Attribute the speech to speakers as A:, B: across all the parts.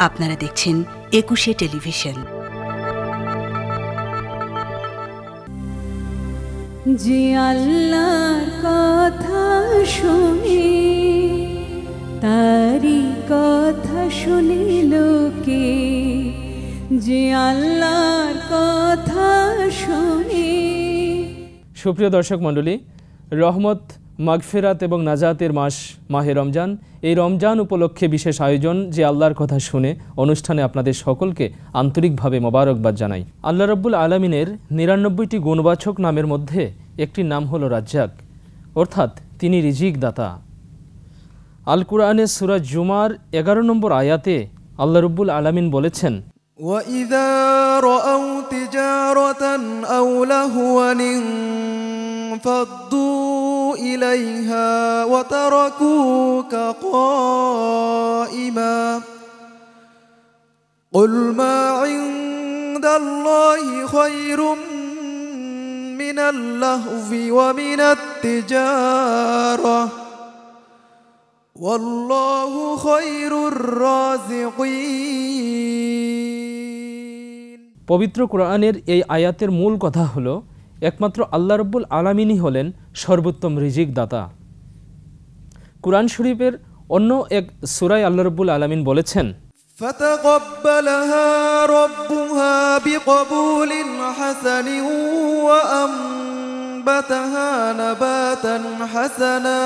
A: আপনারা দেখছেন একুশে টেলিভিশন।
B: যে আল্লাহর কথা শুনে তারি কথা শুনে লোকে, যে আল্লাহর কথা শুনে।
C: সুপ্রিয় দর্শক মণ্ডলী, রহমত, মাগফিরাত এবং নাজাতের মাস মাহে রমজান, এই রমজান উপলক্ষে বিশেষ আয়োজন যে আল্লাহর কথা শুনে অনুষ্ঠানে আপনাদের সকলকে আন্তরিকভাবে মোবারকবাদ জানাই। আল্লাহ রাব্বুল আলামিনের ৯৯টি গুণবাচক নামের মধ্যে একটি নাম হলো রাজ্জাক, অর্থাৎ তিনি রিজিক দাতা। আল কুরআনের সূরা জুমার ১১ নম্বর আয়াতে আল্লাহ রাব্বুল আলামিন বলেছেন,
D: وَإِذَا رَأَوْا تِجَارَةً أَوْ لَهْوًا انفَضُّوا إِلَيْهَا وَتَرَكُوكَ قَائِمًا قُلْ مَا عِندَ اللَّهِ خَيْرٌ مِنَ اللَّهْوِ وَمِنَ التِّجَارَةِ وَاللَّهُ خَيْرُ الرَّازِقِينَ।
C: পবিত্র কোরআনের এই আয়াতের মূল কথা হলো একমাত্র আল্লাহ রাব্বুল আলামিনই হলেন সর্বোত্তম রিজিক দাতা। কুরআন শরীফের অন্য এক সূরায় আল্লাহ রাব্বুল আলামিন বলেছেন,
D: فتقبلها ربها بقبول حسن وأنبتها نباتا حسنا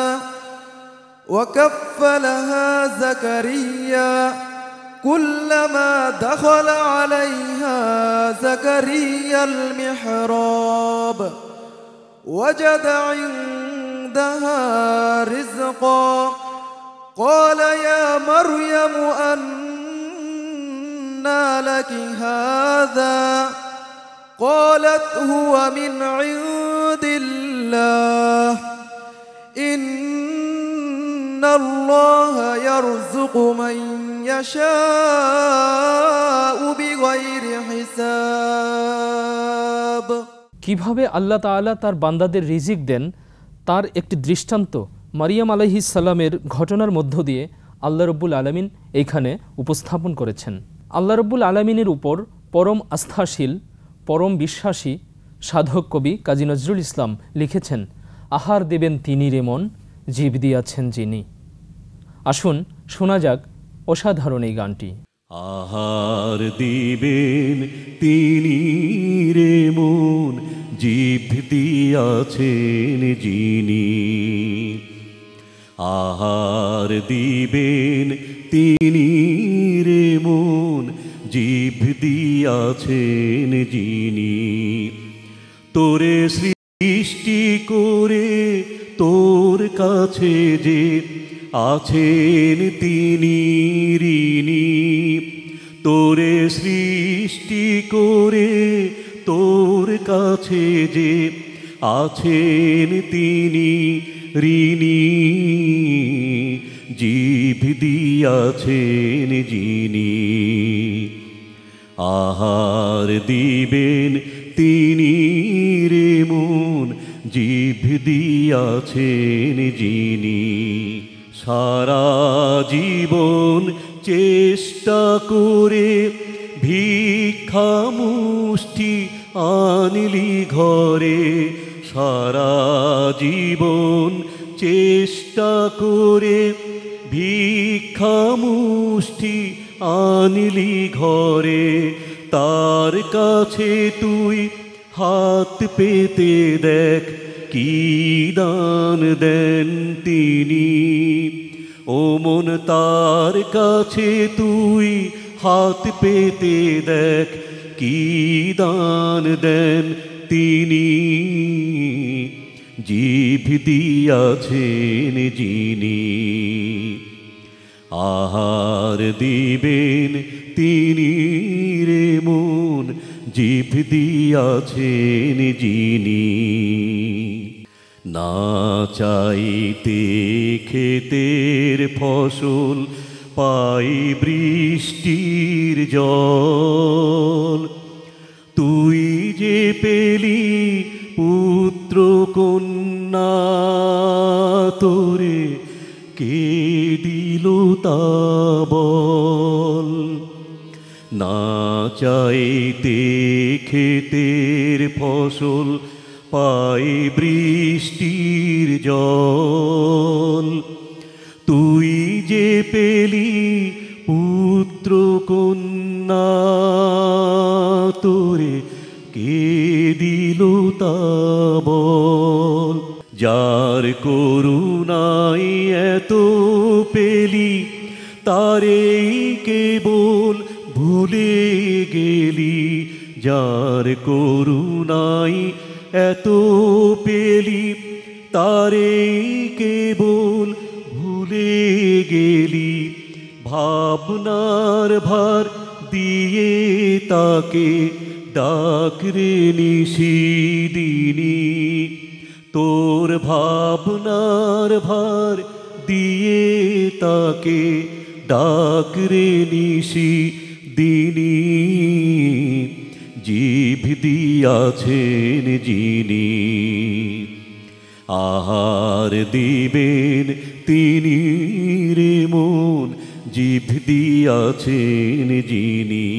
D: وكفلها زكريا كلما دخل عليها زكريا المحراب وجد عندها رزقا قال يا مريم أنى لك هذا قالت هو من عند الله إن الله يرزق من يشاء بغير حساب।
C: কিভাবে আল্লাহ তাআলা তার বান্দাদের রিজিক দেন তার একটি দৃষ্টান্ত মারিয়াম আলাইহিস সালামের ঘটনার মধ্য দিয়ে আল্লাহ রাব্বুল আলামিন এইখানে উপস্থাপন করেছেন। আল্লাহ রাব্বুল আলামিনের উপর পরম আস্থাশীল, পরম বিশ্বাসী সাধক কবি কাজী নজরুল ইসলাম লিখেছেন, আহার দেবেন তিনি রে মন, জীব দিয়াছেন যিনি। আসুন শোনা যাক অসাধারণ এই গানটি।
E: আহার দিবেন তিনি রে মন, জীব দিয়াছেন যিনি। আহার দিবেন তিনি রে মন, জীব দিয়াছেন যিনি। তোরে সৃষ্টি করে তোর কাছে যে আছেন তিনি ঋণী। তোরে সৃষ্টি করে তোর কাছে যে আছেন তিনি ঋণী। জীব দিয়াছেন যিনি। আহার দিবেন তিনি রে মন, জীব দিয়াছেন যিনি। সারা জীবন চেষ্টা করে ভিক্ষা মুষ্টি আনলি ঘরে। সারা জীবন চেষ্টা করে ভিক্ষা মুষ্টি আনলি ঘরে। তার কাছে তুই হাত পেতে দেখ, কি দান দেন তিনি। ও মন তার কাছে তুই হাত পেতে দেখ, কি দান দেন তিনি। জীব দিয়াছেন যিনি। আহার দিবেন তিনি রে মন, জীব দিয়াছেন যিনি। না চাইতে ক্ষেতের ফসল পাই বৃষ্টির জল। তুই যে পেলি পুত্র কন্যা, তোরে কে দিল তা বল। না চাইতে ক্ষেতের ফসল পাই বৃষ্টির জল, তুই যে পেলি পুত্র কন্যা, তোরে কে দিল তা বল। যার করুণায় এত পেলি, তারেই কেবল ভুলে গেলি। যার করুণায় এত পেলি, তারেই কেবল ভুলে গেলি। ভাবনার ভার দিয়ে তাকে ডাকরে নিশিদিনী, তোর ভাবনার ভার দিয়ে তাকে ডাকরে নিশিদিনী। জিভ দিয়াছেন যিনি, আহার দিবেন তিনি রে মন। জিভ দিয়াছেন যিনি,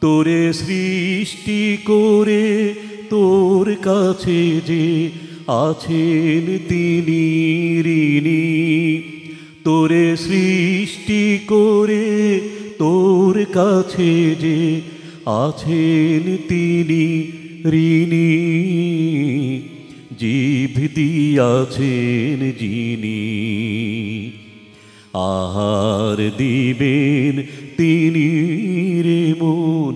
E: তোরে সৃষ্টি করে তোর কাছে যে আছেন তিনি ঋণী। তোরে সৃষ্টি করে তোর কাছে যে আছেন তিনি ঋণী। জিভ দিয়াছেন যিনি, আহার দিবেন তিনি রে মন।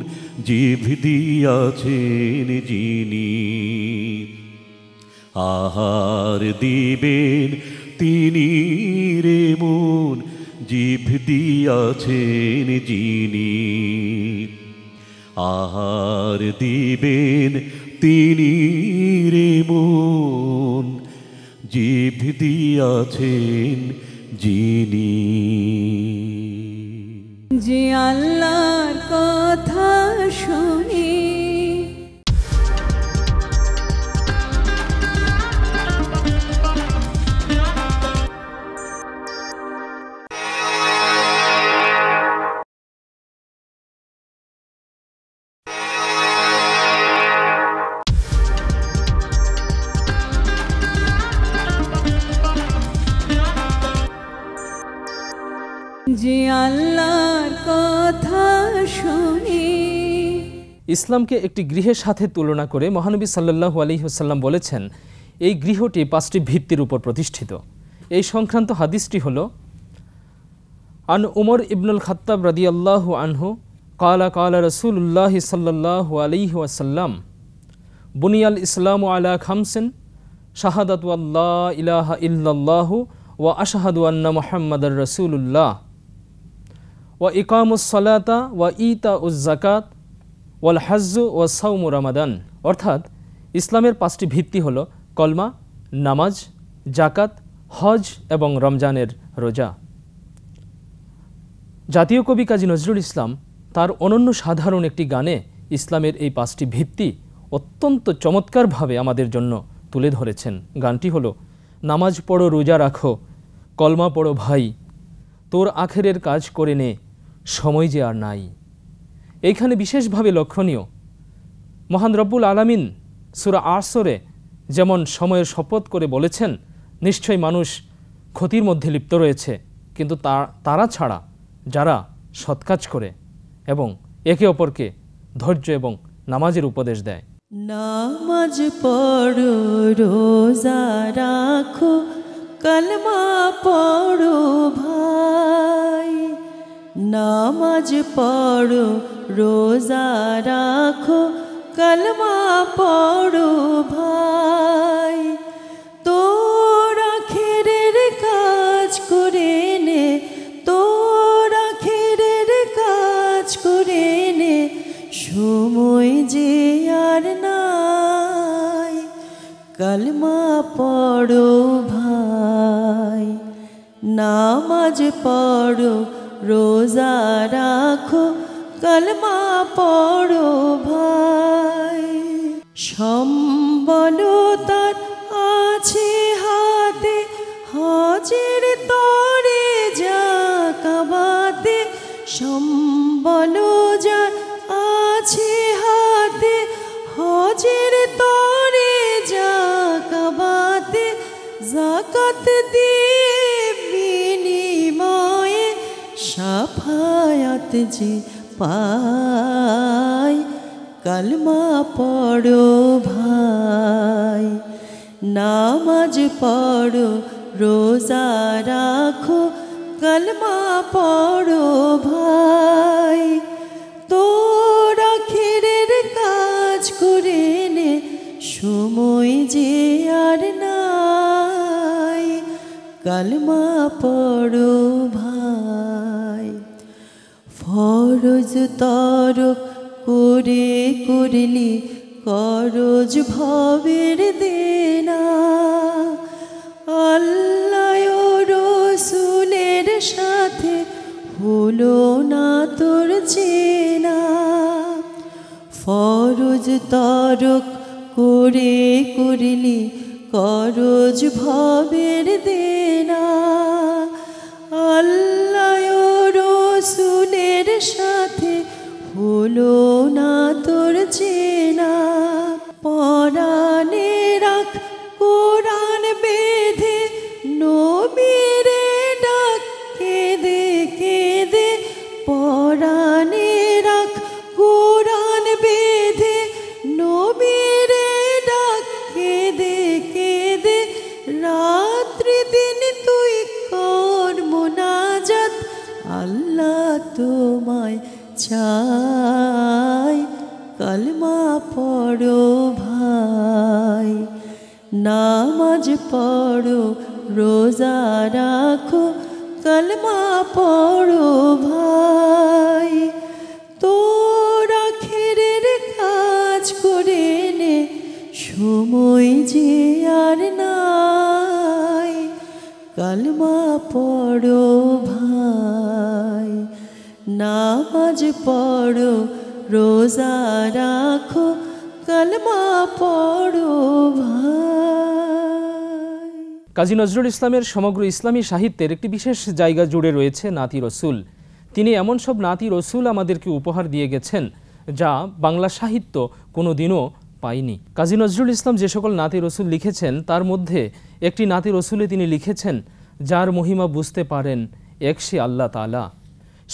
E: জিভ দিয়াছেন যিনি, আহার দিবেন তিনি রে মন। জিভ দিয়াছেন যিনি, আহার দিবেন তিনি রে মন। জিভ দিয়াছেন যিনি।
B: যে আল্লাহর কথা শুনে যে আল্লাহর কথা শুনে।
C: ইসলামকে একটি গৃহের সাথে তুলনা করে মহানবী সাল্লাল্লাহু আলাইহি ওয়াসাল্লাম বলেছেন, এই গৃহটি 5টি ভিত্তির উপর প্রতিষ্ঠিত। এই সংক্রান্ত হাদিসটি হল, আন উমর ইবনুল খাত্তাব রাদিয়াল্লাহু আনহু কালা কালা রাসূলুল্লাহ সাল্লাল্লাহু আলাইহি ওয়াসাল্লাম, বুনিয়াল ইসলামু আলা খামসিন, শাহাদাতু আল্লা ইলাহা ইল্লাল্লাহু ওয়া আশহাদু আন্না মুহাম্মাদার রাসূলুল্লাহ, ওয়া ইকামুস সালাতা ওয়া ইতাউজ যাকাত ওয়াল হাজ্জু ওয়া সাওমু রমাদান। অর্থাৎ ইসলামের 5টি ভিত্তি হল কলমা, নামাজ, জাকাত, হজ এবং রমজানের রোজা। জাতীয় কবি কাজী নজরুল ইসলাম তার অনন্য সাধারণ একটি গানে ইসলামের এই 5টি ভিত্তি অত্যন্ত চমৎকারভাবে আমাদের জন্য তুলে ধরেছেন। গানটি হল, নামাজ পড়ো রোজা রাখো, কলমা পড়ো ভাই, তোর আখেরের কাজ করে নে, সময় যে আর নাই। এইখানে বিশেষভাবে লক্ষণীয়, মহান রব্বুল আলামিন সূরা আসরে যেমন সময়ের শপথ করে বলেছেন, নিশ্চয়ই মানুষ ক্ষতির মধ্যে লিপ্ত রয়েছে, কিন্তু তারা ছাড়া যারা সৎকাজ করে এবং একে অপরকে ধৈর্য এবং নামাজের উপদেশ দেয়।
F: নামাজ পড়ো রোজা রাখো, কলমা পড়ো ভাই। নামাজ পড়ো রোজা রাখো, কলমা পড়ো ভাই। তোর আখেরের কাজ করে নে, তোর আখেরের কাজ করে নে, সময় যে আর নাই। কলমা পড়ো ভাই, নামাজ পড়ো রোজা রাখো, কলমা পড়ো ভাই। সম্বল তার আছে হাতে, হজের তরে যাকাবাতে। সম্বল হজের তরে জাকাতে জাকাত দিয়ে বিনিময়ে সাফায়াত যে পায় কালমা পড়ো ভাই, নামাজ পড়ো রোজা রাখো কালমা পড়ো ভাই। তোরা খেরের কাজ করে নে সময় যে আর নাই কালমা পড়ো ভাই। ফরজ তরক করে করলি করজ ভবের দেনা, আল্লাহ রসুলের সাথে হলো না তোর চেনা। ফরজ তরক করে করলি করজ ভবের দেনা, আল্লাহ রসুলের সাথে হলো না তোর চেনা। পরাণে রাখ কোরআন বেঁধে নবীরে ডাক কেঁদে কেঁদে, পরাণে রাখ কোরআন বেঁধে নবীরে ডাক কেঁদে কেঁদে, রাত্রি দিন তুই কর মুনাজাত আল্লাহ তোমায় চাই কালমা পড়ো ভাই। নামাজ পড়ো রোজা রাখো কালমা পড়ো ভাই। তোরা খেরের কাজ করে নে সময় যে আর নাই কালমা পড়ো ভাই। নামাজ পড়ো রোজা রাখো কালমা পড়ো ভাই।
C: কাজী নজরুল ইসলামের সমগ্র ইসলামী সাহিত্যের একটি বিশেষ জায়গা জুড়ে রয়েছে নাতি রসুল। তিনি এমন সব নাতি রসুল আমাদেরকে উপহার দিয়ে গেছেন যা বাংলা সাহিত্য কোনো দিনও পায়নি। কাজী নজরুল ইসলাম যে সকল নাতি রসুল লিখেছেন তার মধ্যে একটি নাতি রসুলে তিনি লিখেছেন, যার মহিমা বুঝতে পারেন এক সে আল্লাহ তাআলা।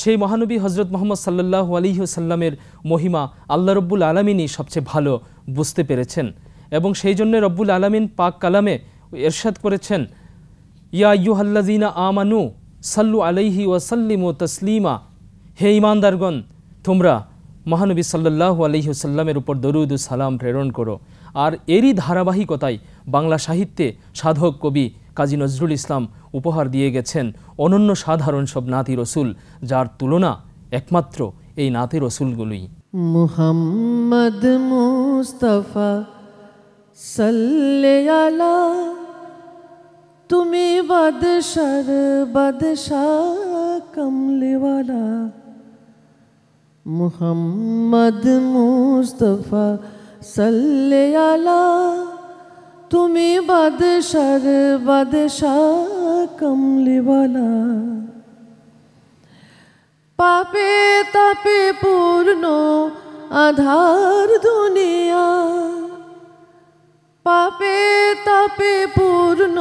C: সেই মহানবী হজরত মোহাম্মদ সাল্লাল্লাহু আলাইহি ওয়াসাল্লামের মহিমা আল্লাহ রব্বুল আলামিনই সবচেয়ে ভালো বুঝতে পেরেছেন এবং সেই জন্য রব্বুল আলামিন পাক কালামে ইরশাদ করেছেন, ইয়া আইয়ুহাল্লাযীনা আমানু সাল্লু আলাইহি ওয়া সাল্লিমু তাসলিমা, হে ঈমানদারগণ তোমরা মহানবী সাল্লাল্লাহু আলাইহি ওয়াসাল্লামের উপর দরুদ ও সালাম প্রেরণ করো। আর এরই ধারাবাহিকতায় বাংলা সাহিত্যে সাধক কবি কাজী নজরুল ইসলাম উপহার দিয়ে গেছেন অনন্য সাধারণ সব নাতি রসুল, যার তুলনা একমাত্র এই নাতি রসুলগুলোই।
F: মুহাম্মদ মুস্তাফা সাল্লে আলা, তুমি বাদশার বাদশাহ কমলিওয়ালা। মুহাম্মদ মুস্তাফা সাল্লে আলা, তুমি বাদশার বাদশাহ কমলিওয়ালা। পাপে তাপে পূর্ণ আধার দুনিয়া, পাপে তাপে পূর্ণ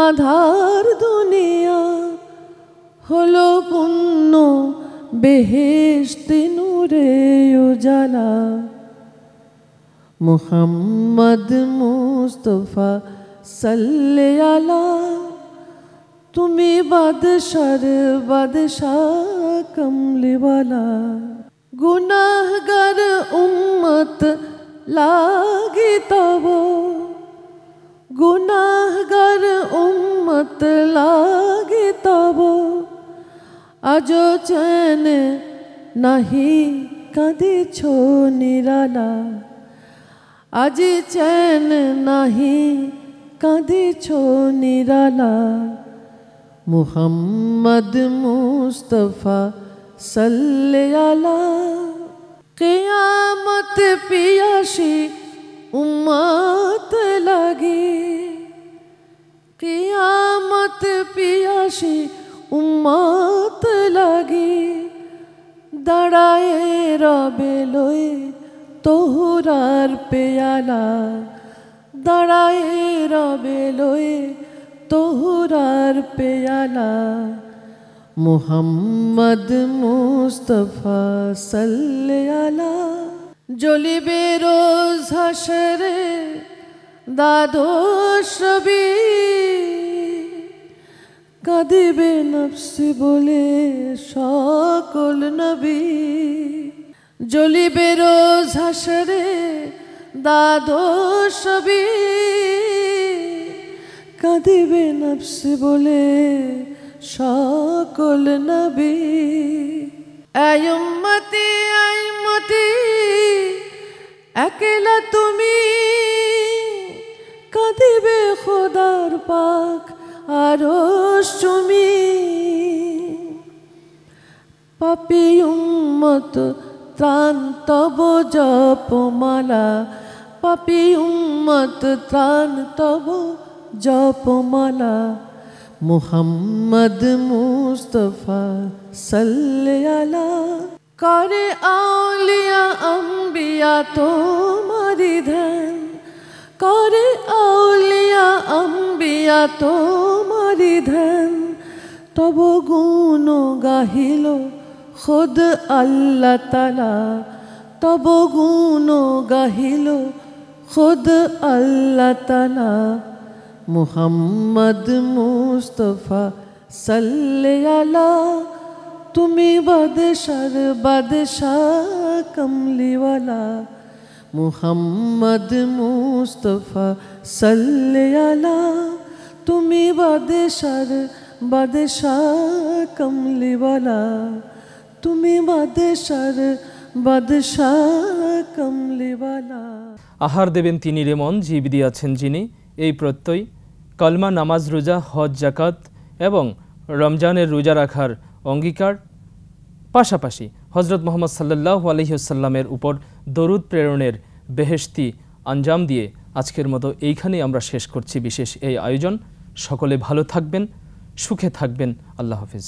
F: আধার দুনিয়া, হলো পুণ্য বেহেশতে নূরে উজালা। মুহাম্মদ মুস্তাফা সাল্লে আলা, তুমি বাদশার বাদশাহ কমলিওয়ালা। গুনাহগার উম্মত লাগে তব, গুনাহগার উম্মত লাগে তব, আজো চেন নাহি কাঁদিছ নিরালা। আজি চেন নাহি কাঁদিছ নিরালা। মুহাম্মদ মুস্তাফা সাল্লে আলা, কিয়ামত পিয়াসী উম্মত লাগে, কিয়ামত পিয়াসী উম্মত লাগে। দাঁড়ায়ে রবে লয়ে তোহরার পেয়ালা দাঁড়ায় রবে লয়ে তোহরার পেয়ালা মুহাম্মদ মুস্তফা সাল্লাল্লাহু আলা জ্বলিবে রোজ হাশরে দ্বাদশ রবি কাঁদিবে নফসি বলে সকল নবী জ্বলিবে রোজ হাশরে দ্বাদশ রবি কাঁদিবে নফসি বলে সকল নবী এই উম্মতি একলা তুমি কাঁদিবে খোদার পাক আরশ চুমি পাপী উম্মত ত্রাণ তব জপমালা পাপী উম্মত ত্রাণ তব জপমালা মুহাম্মদ মুস্তফা সাল্লাল্লাহু আলা করে আউলিয়া আম্বিয়া তোমারি ধ্যান করে আউলিয়া আম্বিয়া তোমারি ধ্যান তব গুণ গাহিল খুদ আল্লাহ তাআলা তব গুণ গাহিল খুদ আল্লাহ তাআলা মুহাম্মদ মুস্তফা সাল্লাল্লাহু আলা তুমি বাদশাহ কমলিওয়ালা মুহাম্মদ মুস্তফা সাল্লাল্লাহু আলা তুমি বাদশাহ কমলিওয়ালা তুমি বাদশাহ কমলিওয়ালা
C: আহার দেবেন তিনি রে মন জীব দিয়াছেন যিনি এই প্রত্যয় কলমা নামাজ রোজা হজ জাকাত এবং রমজানের রোজা রাখার অঙ্গীকার পাশাপাশি হজরত মুহাম্মদ সাল্লাল্লাহু আলাইহি ওয়াসাল্লামের উপর দরুদ প্রেরণের বেহেশতি আঞ্জাম দিয়ে আজকের মতো এইখানেই আমরা শেষ করছি বিশেষ এই আয়োজন সকলে ভালো থাকবেন সুখে থাকবেন আল্লাহ হাফেজ